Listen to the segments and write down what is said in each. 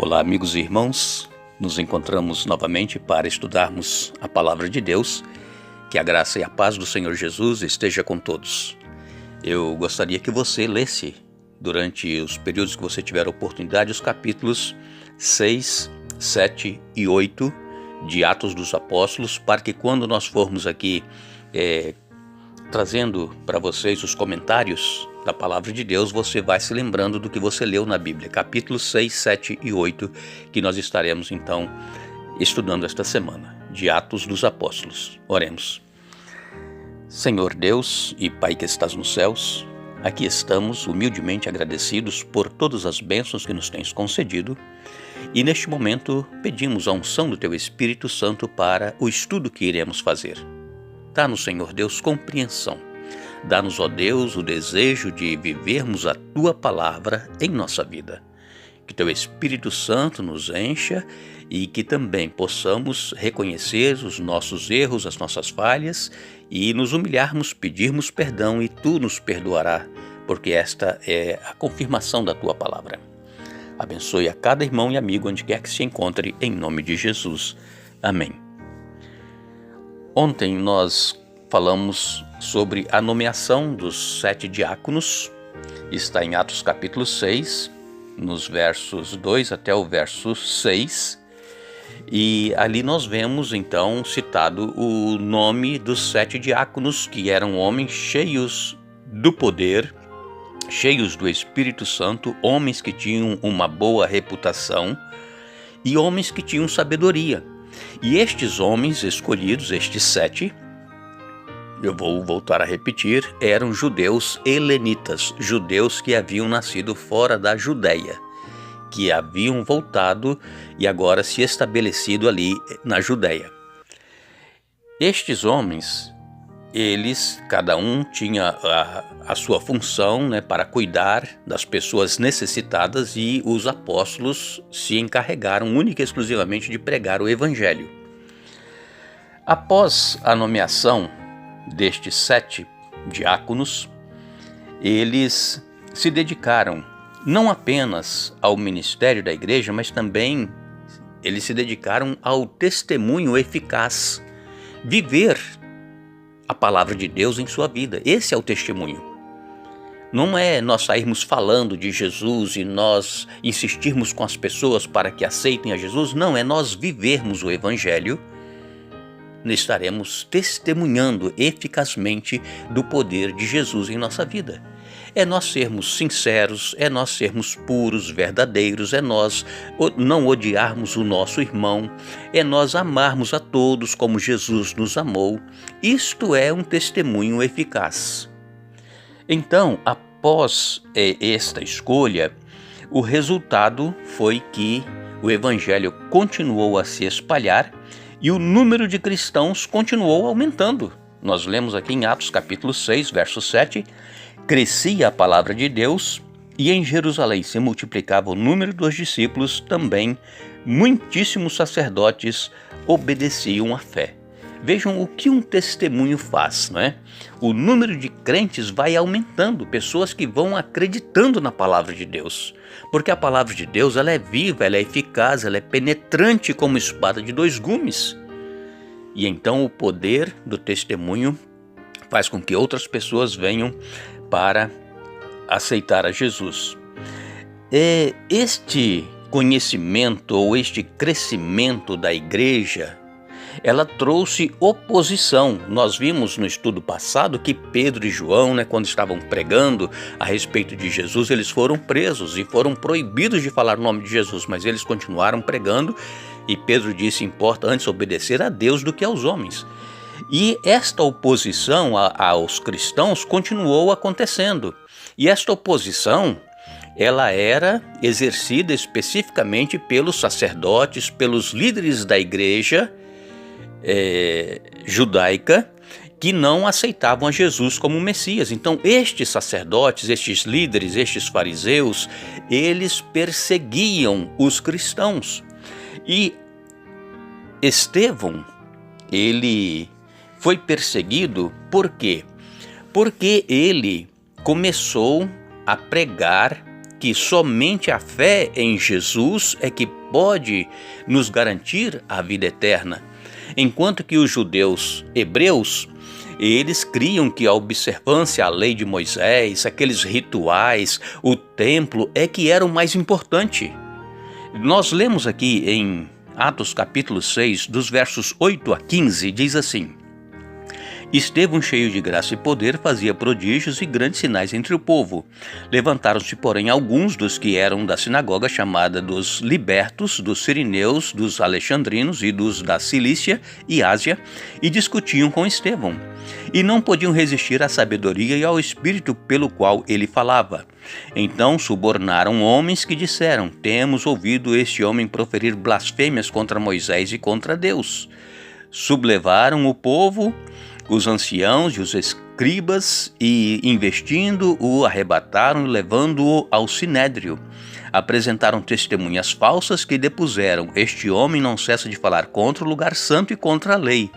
Olá, amigos e irmãos, nos encontramos novamente para estudarmos a Palavra de Deus. Que a graça e a paz do Senhor Jesus esteja com todos. Eu gostaria que você lesse, durante os períodos que você tiver oportunidade, os capítulos 6, 7 e 8 de Atos dos Apóstolos, para que quando nós formos aqui trazendo para vocês os comentários da Palavra de Deus, você vai se lembrando do que você leu na Bíblia, capítulos 6, 7 e 8, que nós estaremos então estudando esta semana, de Atos dos Apóstolos. Oremos. Senhor Deus e Pai que estás nos céus, aqui estamos humildemente agradecidos por todas as bênçãos que nos tens concedido, e neste momento pedimos a unção do Teu Espírito Santo para o estudo que iremos fazer. Dá-nos, Senhor Deus, compreensão. Dá-nos, ó Deus, o desejo de vivermos a Tua Palavra em nossa vida. Que Teu Espírito Santo nos encha e que também possamos reconhecer os nossos erros, as nossas falhas e nos humilharmos, pedirmos perdão e Tu nos perdoarás, porque esta é a confirmação da Tua Palavra. Abençoe a cada irmão e amigo onde quer que se encontre, em nome de Jesus. Amém. Ontem nós falamos sobre a nomeação dos 7 diáconos. Está em Atos capítulo 6, nos versos 2 até o verso 6. E ali nós vemos então citado o nome dos 7 diáconos, que eram homens cheios do poder, cheios do Espírito Santo, homens que tinham uma boa reputação e homens que tinham sabedoria. E estes homens escolhidos, estes 7, eu vou voltar a repetir, eram judeus helenitas, judeus que haviam nascido fora da Judéia, que haviam voltado e agora se estabelecido ali na Judéia. Estes homens, eles, cada um tinha a sua função, para cuidar das pessoas necessitadas, e os apóstolos se encarregaram única e exclusivamente de pregar o Evangelho. Após a nomeação destes 7 diáconos, eles se dedicaram não apenas ao ministério da igreja, mas também eles se dedicaram ao testemunho eficaz, viver a palavra de Deus em sua vida. Esse é o testemunho. Não é nós sairmos falando de Jesus e nós insistirmos com as pessoas para que aceitem a Jesus, não, é nós vivermos o Evangelho. Estaremos testemunhando eficazmente do poder de Jesus em nossa vida. É nós sermos sinceros, é nós sermos puros, verdadeiros, é nós não odiarmos o nosso irmão, é nós amarmos a todos como Jesus nos amou. Isto é um testemunho eficaz. Então, após esta escolha, o resultado foi que o Evangelho continuou a se espalhar e o número de cristãos continuou aumentando. Nós lemos aqui em Atos capítulo 6, verso 7, crescia a palavra de Deus e em Jerusalém se multiplicava o número dos discípulos, também muitíssimos sacerdotes obedeciam à fé. Vejam o que um testemunho faz, não é? O número de crentes vai aumentando, pessoas que vão acreditando na palavra de Deus. Porque a palavra de Deus, ela é viva, ela é eficaz, ela é penetrante como espada de 2 gumes. E então o poder do testemunho faz com que outras pessoas venham para aceitar a Jesus. Este conhecimento ou este crescimento da igreja, ela trouxe oposição. Nós vimos no estudo passado que Pedro e João, quando estavam pregando a respeito de Jesus, eles foram presos e foram proibidos de falar o nome de Jesus, mas eles continuaram pregando e Pedro disse, importa antes obedecer a Deus do que aos homens. E esta oposição aos cristãos continuou acontecendo. E esta oposição, ela era exercida especificamente pelos sacerdotes, pelos líderes da igreja judaica, que não aceitavam a Jesus como Messias. Então estes sacerdotes, estes líderes, estes fariseus, eles perseguiam os cristãos. E Estevão, ele foi perseguido por quê? Porque ele começou a pregar que somente a fé em Jesus é que pode nos garantir a vida eterna, enquanto que os judeus hebreus, eles criam que a observância à lei de Moisés, aqueles rituais, o templo é que era o mais importante. Nós lemos aqui em Atos capítulo 6, dos versos 8 a 15, diz assim: Estevão, cheio de graça e poder, fazia prodígios e grandes sinais entre o povo. Levantaram-se, porém, alguns dos que eram da sinagoga chamada dos libertos, dos sirineus, dos alexandrinos e dos da Cilícia e Ásia, e discutiam com Estevão. E não podiam resistir à sabedoria e ao espírito pelo qual ele falava. Então subornaram homens que disseram: Temos ouvido este homem proferir blasfêmias contra Moisés e contra Deus. Sublevaram o povo, os anciãos e os escribas, e, investindo-o, arrebataram, levando-o ao sinédrio. Apresentaram testemunhas falsas que depuseram: Este homem não cessa de falar contra o lugar santo e contra a lei,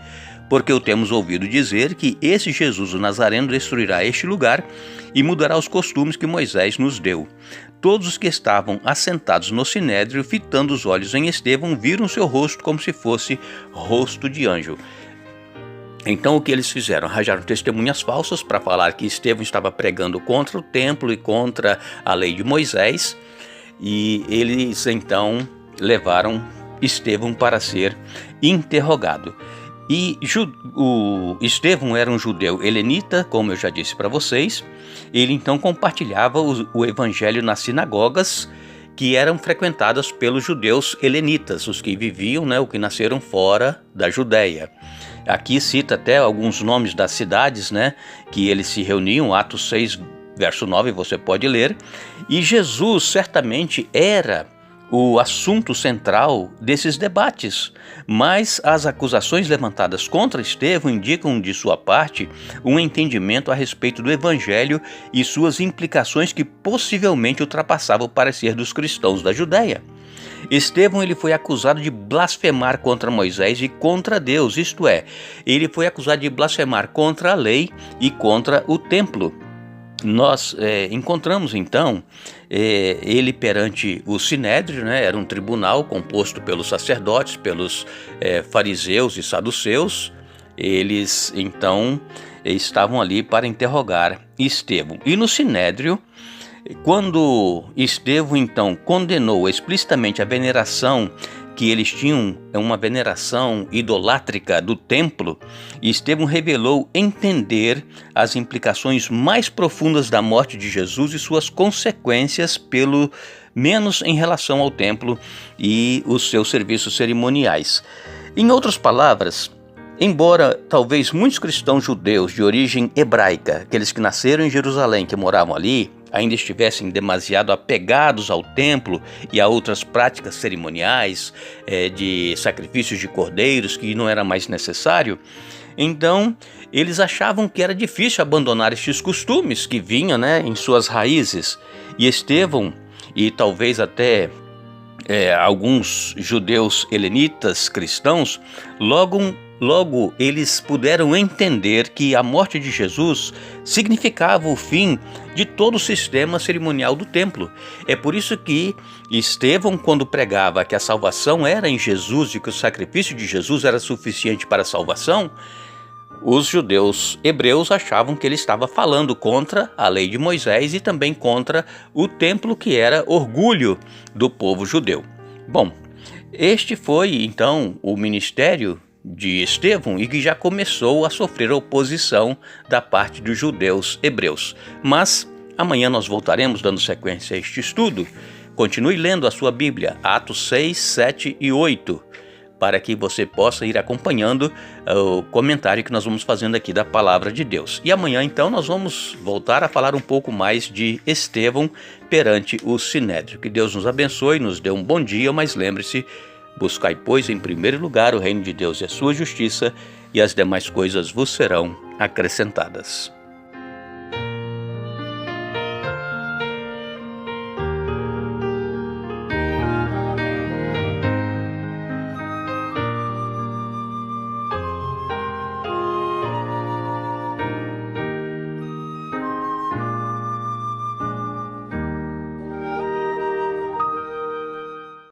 porque o temos ouvido dizer que esse Jesus o Nazareno destruirá este lugar e mudará os costumes que Moisés nos deu. Todos os que estavam assentados no sinédrio, fitando os olhos em Estevão, viram seu rosto como se fosse rosto de anjo. Então o que eles fizeram? Arranjaram testemunhas falsas para falar que Estevão estava pregando contra o templo e contra a lei de Moisés, e eles então levaram Estevão para ser interrogado. E o Estevão era um judeu helenita, como eu já disse para vocês. Ele então compartilhava o evangelho nas sinagogas que eram frequentadas pelos judeus helenitas, os que viviam, os que nasceram fora da Judéia. Aqui cita até alguns nomes das cidades, que eles se reuniam, Atos 6, verso 9, você pode ler. E Jesus certamente era o assunto central desses debates, mas as acusações levantadas contra Estevão indicam de sua parte um entendimento a respeito do Evangelho e suas implicações que possivelmente ultrapassavam o parecer dos cristãos da Judéia. Estevão ele foi acusado de blasfemar contra Moisés e contra Deus, isto é, ele foi acusado de blasfemar contra a lei e contra o templo. Nós encontramos então ele perante o Sinédrio, era um tribunal composto pelos sacerdotes, pelos fariseus e saduceus. Eles então estavam ali para interrogar Estevão. E no Sinédrio, quando Estevão então condenou explicitamente a veneração que eles tinham, uma veneração idolátrica do templo, Estevão revelou entender as implicações mais profundas da morte de Jesus e suas consequências, pelo menos em relação ao templo e os seus serviços cerimoniais. Em outras palavras, embora talvez muitos cristãos judeus de origem hebraica, aqueles que nasceram em Jerusalém, que moravam ali, ainda estivessem demasiado apegados ao templo e a outras práticas cerimoniais, de sacrifícios de cordeiros, que não era mais necessário, então eles achavam que era difícil abandonar estes costumes que vinham em suas raízes. E Estevão, e talvez até alguns judeus helenitas cristãos, logo eles puderam entender que a morte de Jesus significava o fim de todo o sistema cerimonial do templo. É por isso que Estevão, quando pregava que a salvação era em Jesus e que o sacrifício de Jesus era suficiente para a salvação, os judeus hebreus achavam que ele estava falando contra a lei de Moisés e também contra o templo, que era orgulho do povo judeu. Bom, este foi então o ministério de Estevão, e que já começou a sofrer oposição da parte dos judeus hebreus. Mas amanhã nós voltaremos dando sequência a este estudo. Continue lendo a sua Bíblia, Atos 6, 7 e 8, para que você possa ir acompanhando o comentário que nós vamos fazendo aqui da Palavra de Deus. E amanhã então nós vamos voltar a falar um pouco mais de Estevão perante o Sinédrio. Que Deus nos abençoe, nos dê um bom dia, mas lembre-se: buscai, pois, em primeiro lugar o reino de Deus e a sua justiça, e as demais coisas vos serão acrescentadas.